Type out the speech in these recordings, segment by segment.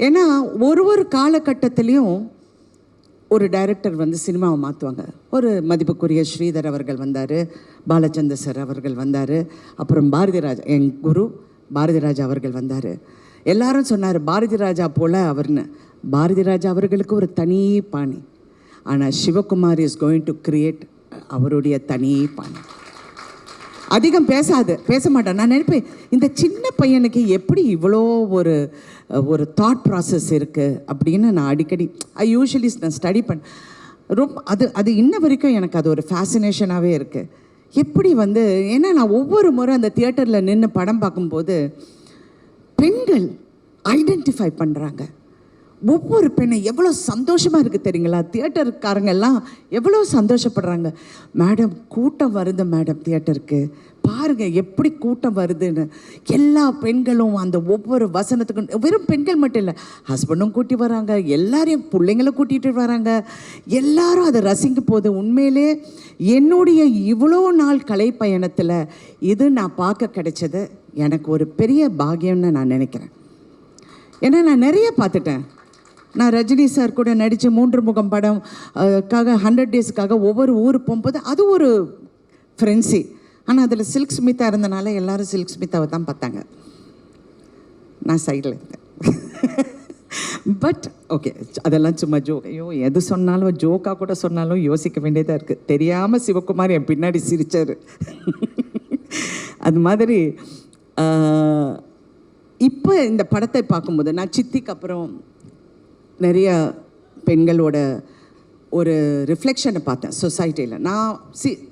ஏன்னா ஒரு காலகட்டத்திலையும் ஒரு டைரக்டர் வந்து சினிமாவை மாற்றுவாங்க. ஒரு மதிப்புக்குரிய ஸ்ரீதர் அவர்கள் வந்தார், பாலச்சந்தர் சார் அவர்கள் வந்தார், அப்புறம் பாரதிராஜா என் குரு பாரதிராஜா அவர்கள் வந்தார். எல்லாரும் சொன்னார் பாரதிராஜா போல் அவர்னு. பாரதிராஜா அவர்களுக்கு ஒரு தனி பாணி. ஆனால் Sivakumar is going to create அவருடைய தனி பாணி. அதிகம் பேச மாட்டேன். நான் நினைப்பேன் இந்த சின்ன பையனுக்கு எப்படி இவ்வளோ ஒரு தாட் ப்ராசஸ் இருக்குது அப்படின்னு. நான் அடிக்கடி யூஸ்வலி நான் ஸ்டடி ரொம்ப அது இன்ன வரைக்கும் எனக்கு அது ஒரு ஃபேசினேஷனாகவே இருக்குது. எப்படி வந்து ஏன்னா நான் ஒவ்வொரு முறை அந்த தியேட்டரில் நின்று படம் பார்க்கும்போது பெண்கள் ஐடென்டிஃபை பண்ணுறாங்க. ஒவ்வொரு பெண்ணை எவ்வளோ சந்தோஷமாக இருக்குது தெரியுங்களா? தியேட்டருக்காரங்கெல்லாம் எவ்வளோ சந்தோஷப்படுறாங்க. மேடம் கூட்டம் வருது மேடம், தியேட்டருக்கு பாருங்கள் எப்படி கூட்டம் வருதுன்னு. எல்லா பெண்களும் அந்த ஒவ்வொரு வசனத்துக்கும், வெறும் பெண்கள் மட்டும் இல்லை, ஹஸ்பண்டும் கூட்டி வராங்க, எல்லாரையும் பிள்ளைங்களும் கூட்டிகிட்டு வராங்க, எல்லாரும் அதை ரசிக்க போகுது. உண்மையிலே என்னுடைய இவ்வளோ நாள் கலை பயணத்தில் இது நான் பார்க்க கிடைச்சது எனக்கு ஒரு பெரிய பாக்கியம்னு நான் நினைக்கிறேன். ஏன்னா நான் நிறைய பார்த்துட்டேன். நான் ரஜினி சார் கூட நடித்த 3 முகம் படம்காக 100 டேஸுக்காக ஒவ்வொரு ஊர் போகும்போது அது ஒரு ஃப்ரெண்ட்ஸி. ஆனால் அதில் சில்க் ஸ்மிதா இருந்தனால எல்லோரும் சில்க் ஸ்மிதாவை தான் பார்த்தாங்க. நான் சைடில் இருந்தேன். பட் ஓகே, அதெல்லாம் சும்மா ஜோக். ஐயோ எது சொன்னாலும் ஜோக்காக கூட சொன்னாலும் யோசிக்க வேண்டியதாக இருக்குது. தெரியாமல் சிவகுமார் என் பின்னாடி சிரித்தார். அது மாதிரி இப்போ இந்த படத்தை பார்க்கும்போது நான் சித்திக்கு அப்புறம் நிறைய பெண்களோட ஒரு ரிஃப்ளெக்ஷனை பார்த்தேன் சொசைட்டியில். நான்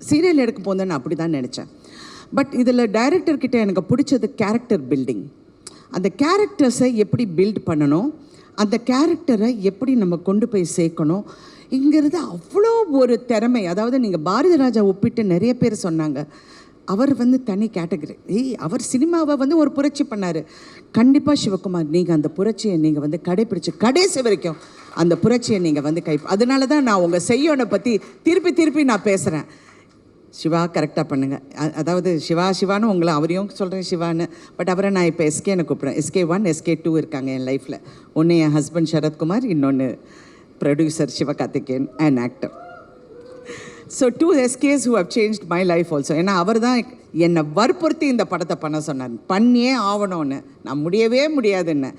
சீரியல் எடுக்க போந்தேன் நான் அப்படி தான் நினச்சேன். பட் இதில் டைரக்டர்கிட்ட எனக்கு பிடிச்சது கேரக்டர் பில்டிங். அந்த கேரக்டர்ஸை எப்படி பில்ட் பண்ணணும், அந்த கேரக்டரை எப்படி நம்ம கொண்டு போய் சேர்க்கணும் இங்கிறது அவ்வளோ ஒரு திறமை. அதாவது நீங்கள் பாரதிராஜா ஒப்பிட்டு நிறைய பேர் சொன்னாங்க, அவர் வந்து தனி கேட்டகரி. அவர் சினிமாவை வந்து ஒரு புரட்சி பண்ணார். கண்டிப்பாக சிவகுமார் நீங்கள் அந்த புரட்சியை நீங்கள் வந்து கடைப்பிடிச்சு கடைசி வரைக்கும் அந்த புரட்சியை நீங்கள் வந்து அதனால தான் நான் உங்கள் செய்யோனை பற்றி திருப்பி நான் பேசுகிறேன். சிவா கரெக்டாக பண்ணுங்கள். அதாவது சிவான்னு உங்களை அவரையும் சொல்கிறேன் சிவான்னு. பட் அவரை நான் இப்போ எஸ்கேன்னு கூப்பிட்றேன். SK1 SK2 இருக்காங்க என் லைஃப்பில். ஒன்று என் ஹஸ்பண்ட் சரத்குமார், இன்னொன்று producer Sivakarthikeyan and actor. So 2 SKs who have changed my life also. ஏன்னா அவர் தான் என்னை வற்புறுத்தி இந்த படத்தை பண்ண சொன்னார். பண்ணியே ஆகணும்னு. நான் முடியவே முடியாதுன்னு.